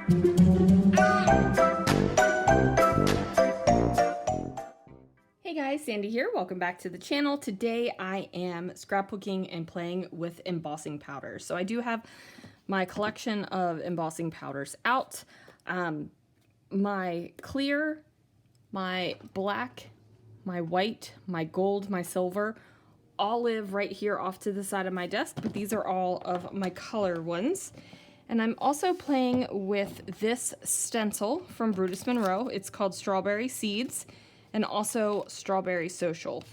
Hey guys, Sandy here. Welcome back to the channel. Today I am scrapbooking and playing with embossing powders. So I do have my collection of embossing powders out. My clear, my black, my white, my gold, my silver all live right here off to the side of my desk, but these are all of my color ones. And I'm also playing with this stencil from Brutus Monroe. It's called Strawberry Seeds and also Strawberry Social.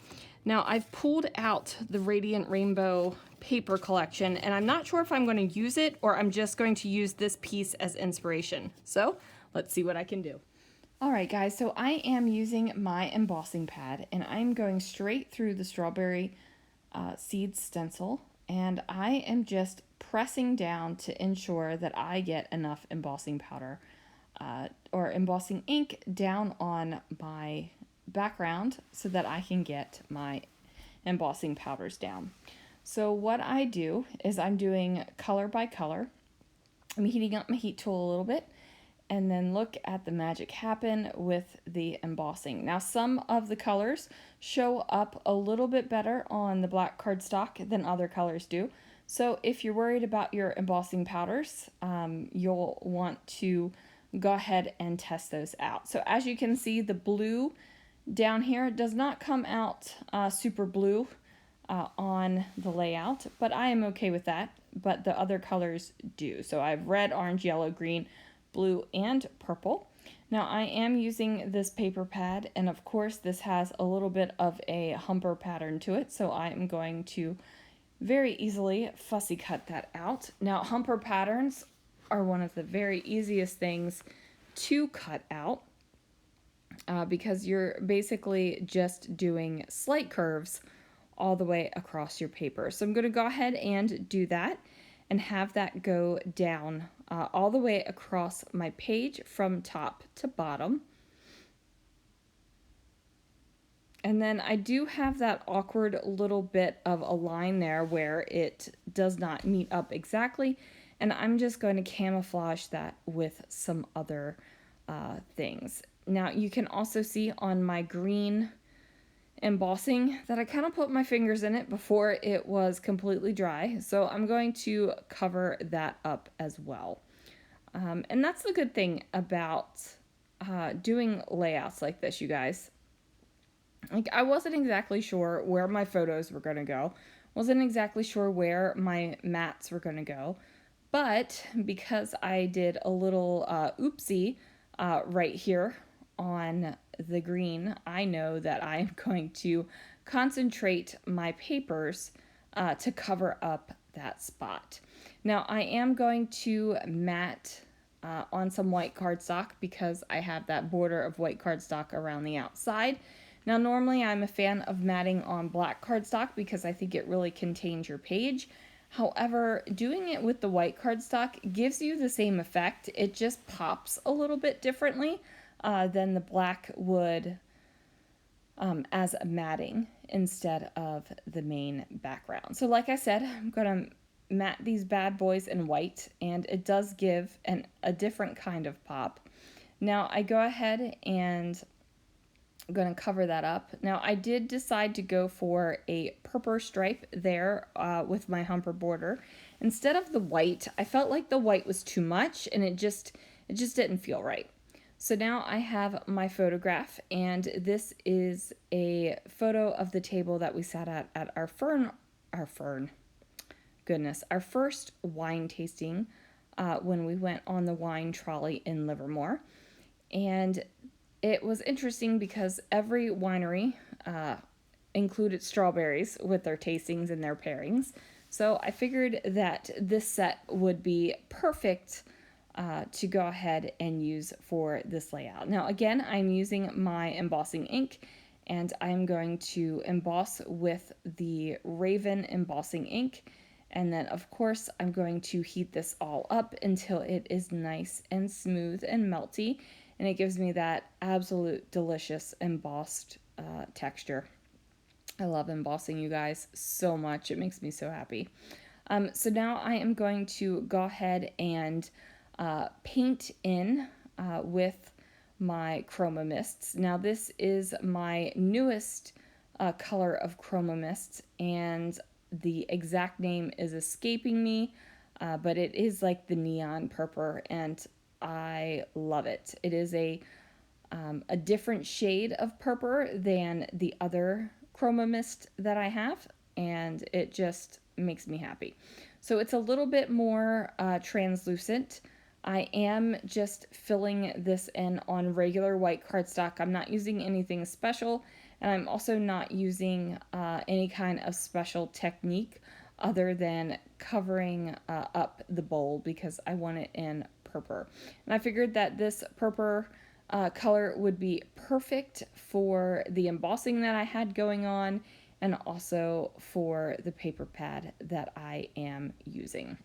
Now I've pulled out the Radiant Rainbow paper collection and I'm not sure if I'm going to use it or I'm just going to use this piece as inspiration. So let's see what I can do. Alright guys, so I am using my embossing pad and I'm going straight through the Strawberry Seeds stencil, and I am just pressing down to ensure that I get enough embossing powder or embossing ink down on my background so that I can get my embossing powders down. So what I do is I'm doing color by color. I'm heating up my heat tool a little bit and then look at the magic happen with the embossing. Now some of the colors show up a little bit better on the black cardstock than other colors do. So if you're worried about your embossing powders, you'll want to go ahead and test those out. So as you can see, the blue down here does not come out super blue on the layout, but I am okay with that, but the other colors do. So I have red, orange, yellow, green, blue, and purple. Now I am using this paper pad, and of course this has a little bit of a humper pattern to it, so I am going to very easily fussy cut that out. Now humper patterns are one of the very easiest things to cut out because you're basically just doing slight curves all the way across your paper. So I'm going to go ahead and do that and have that go down all the way across my page from top to bottom. And then I do have that awkward little bit of a line there where it does not meet up exactly, and I'm just going to camouflage that with some other things. Now you can also see on my green embossing that I kind of put my fingers in it before it was completely dry, so I'm going to cover that up as well. And that's the good thing about doing layouts like this, you guys. Like, I wasn't exactly sure where my photos were going to go, wasn't exactly sure where my mats were going to go, but because I did a little oopsie right here on the green, I know that I am going to concentrate my papers to cover up that spot. Now I am going to mat on some white cardstock because I have that border of white cardstock around the outside. Now normally I'm a fan of matting on black cardstock because I think it really contains your page. However, doing it with the white cardstock gives you the same effect. It just pops a little bit differently than the black would as a matting instead of the main background. So like I said, I'm going to matte these bad boys in white, and it does give a different kind of pop. Now I go ahead and I'm going to cover that up. Now I did decide to go for a purple stripe there with my humper border. Instead of the white, I felt like the white was too much and it just didn't feel right. So now I have my photograph, and this is a photo of the table that we sat at our first wine tasting when we went on the wine trolley in Livermore. And it was interesting because every winery included strawberries with their tastings and their pairings. So I figured that this set would be perfect to go ahead and use for this layout. Now again, I'm using my embossing ink, and I'm going to emboss with the Raven embossing ink. And then of course I'm going to heat this all up until it is nice and smooth and melty, and it gives me that absolute delicious embossed texture. I love embossing, you guys, so much. It makes me so happy. So now I am going to go ahead and paint in with my Chroma Mists. Now this is my newest color of Chroma Mists, and the exact name is escaping me, but it is like the neon purple, and I love it. It is a different shade of purple than the other Chroma Mist that I have, and it just makes me happy. So it's a little bit more translucent. I am just filling this in on regular white cardstock. I'm not using anything special, and I'm also not using any kind of special technique other than covering up the bowl because I want it in purple. And I figured that this purple color would be perfect for the embossing that I had going on, and also for the paper pad that I am using.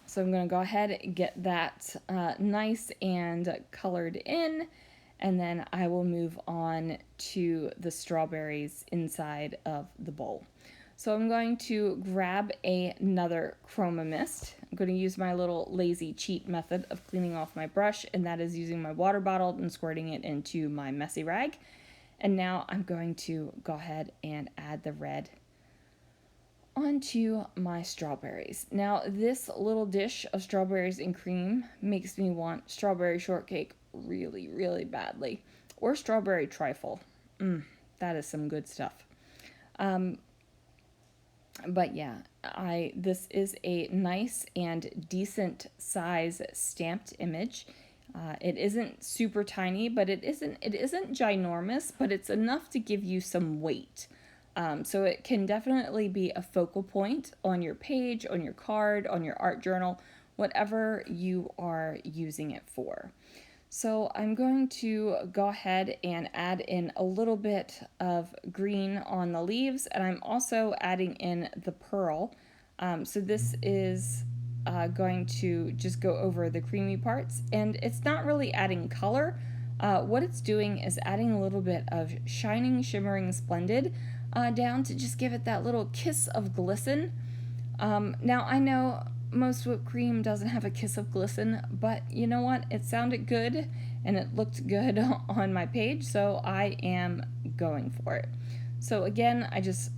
So I'm going to go ahead and get that nice and colored in, and then I will move on to the strawberries inside of the bowl. So I'm going to grab another Chroma Mist. I'm going to use my little lazy cheat method of cleaning off my brush, and that is using my water bottle and squirting it into my messy rag. And now I'm going to go ahead and add the red onto my strawberries. Now this little dish of strawberries and cream makes me want strawberry shortcake really, really badly. Or strawberry trifle. That is some good stuff. But yeah, this is a nice and decent size stamped image. It isn't super tiny, but it isn't ginormous, but it's enough to give you some weight. So it can definitely be a focal point on your page, on your card, on your art journal, whatever you are using it for. So I'm going to go ahead and add in a little bit of green on the leaves, and I'm also adding in the pearl. So this is going to just go over the creamy parts, and it's not really adding color. What it's doing is adding a little bit of shining, shimmering, splendid down to just give it that little kiss of glisten. Now I know most whipped cream doesn't have a kiss of glisten, but you know what? It sounded good and it looked good on my page, so I am going for it. So again, I just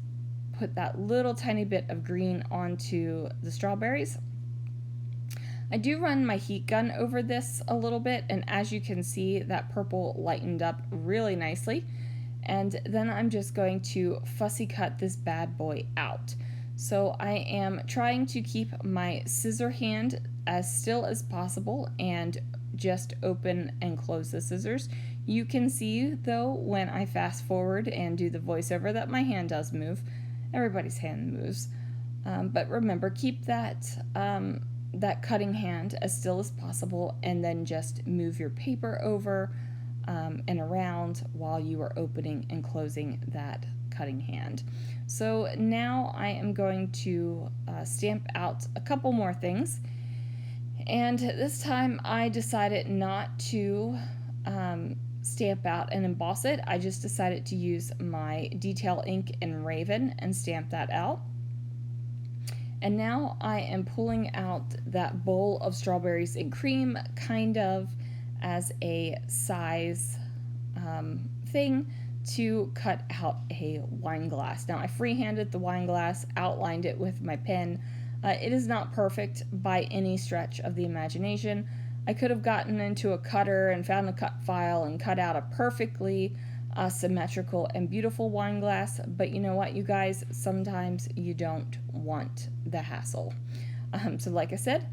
put that little tiny bit of green onto the strawberries. I do run my heat gun over this a little bit, and as you can see, that purple lightened up really nicely. And then I'm just going to fussy cut this bad boy out. So I am trying to keep my scissor hand as still as possible and just open and close the scissors. You can see though when I fast forward and do the voiceover that my hand does move. Everybody's hand moves. But remember, keep that cutting hand as still as possible, and then just move your paper over and around while you are opening and closing that cutting hand. So now I am going to stamp out a couple more things, and this time I decided not to stamp out and emboss it. I just decided to use my detail ink in Raven and stamp that out. And now I am pulling out that bowl of strawberries and cream kind of as a size thing to cut out a wine glass. Now I freehanded the wine glass, outlined it with my pen. It is not perfect by any stretch of the imagination. I could have gotten into a cutter and found a cut file and cut out a perfectly symmetrical and beautiful wine glass, but you know what, you guys, sometimes you don't want the hassle. So like I said,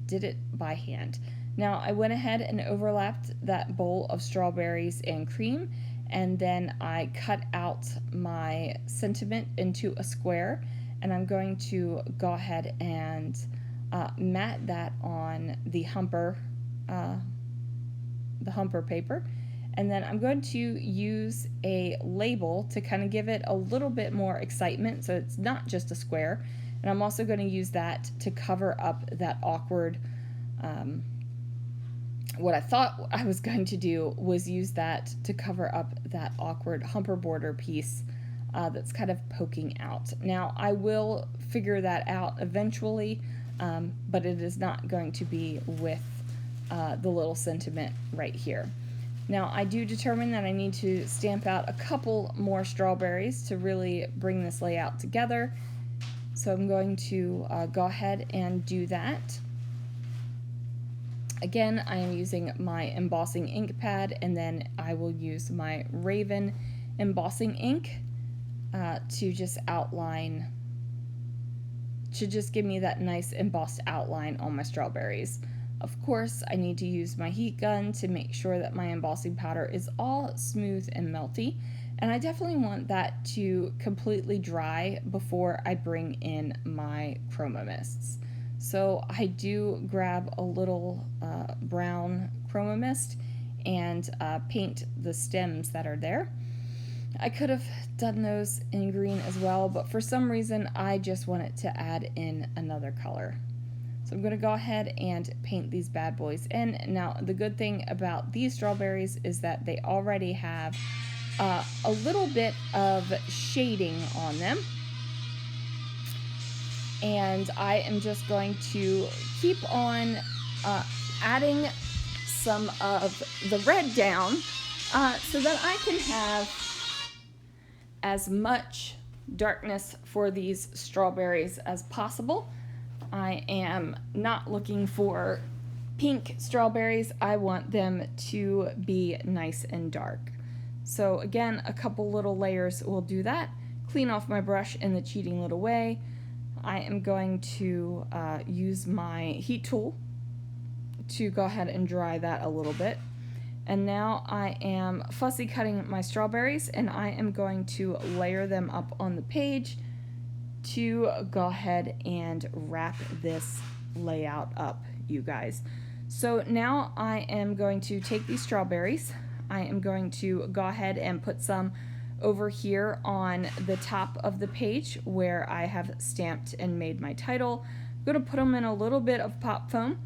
did it by hand. Now I went ahead and overlapped that bowl of strawberries and cream, and then I cut out my sentiment into a square, and I'm going to go ahead and mat that on the humper paper. And then I'm going to use a label to kind of give it a little bit more excitement, so it's not just a square. And I'm also going to use that to cover up that awkward, what I thought I was going to do was use that to cover up that awkward humper border piece that's kind of poking out. Now I will figure that out eventually, but it is not going to be with the little sentiment right here. Now I do determine that I need to stamp out a couple more strawberries to really bring this layout together. So I'm going to go ahead and do that. Again, I am using my embossing ink pad, and then I will use my Raven embossing ink to just outline, to just give me that nice embossed outline on my strawberries. Of course, I need to use my heat gun to make sure that my embossing powder is all smooth and melty, and I definitely want that to completely dry before I bring in my Chroma Mists. So I do grab a little brown Chroma Mist and paint the stems that are there. I could have done those in green as well, but for some reason I just wanted to add in another color. So I'm going to go ahead and paint these bad boys in. Now the good thing about these strawberries is that they already have a little bit of shading on them. And I am just going to keep on adding some of the red down so that I can have as much darkness for these strawberries as possible. I am not looking for pink strawberries. I want them to be nice and dark. So again, a couple little layers will do that. Clean off my brush in the cheating little way. I am going to use my heat tool to go ahead and dry that a little bit. And now I am fussy cutting my strawberries, and I am going to layer them up on the page to go ahead and wrap this layout up, you guys. So now I am going to take these strawberries. I am going to go ahead and put some over here on the top of the page where I have stamped and made my title. I'm going to put them in a little bit of pop foam,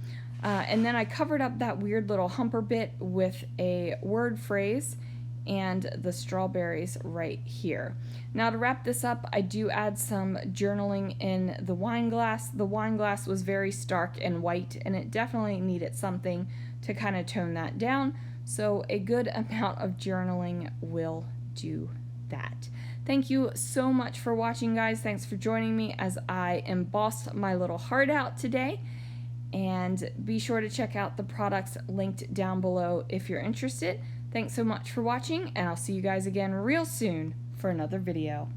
and then I covered up that weird little humper bit with a word phrase and the strawberries right here. Now to wrap this up, I do add some journaling in the wine glass. The wine glass was very stark and white, and it definitely needed something to kind of tone that down, so a good amount of journaling will do that. Thank you so much for watching, guys. Thanks for joining me as I embossed my little heart out today, and be sure to check out the products linked down below if you're interested. Thanks so much for watching, and I'll see you guys again real soon for another video.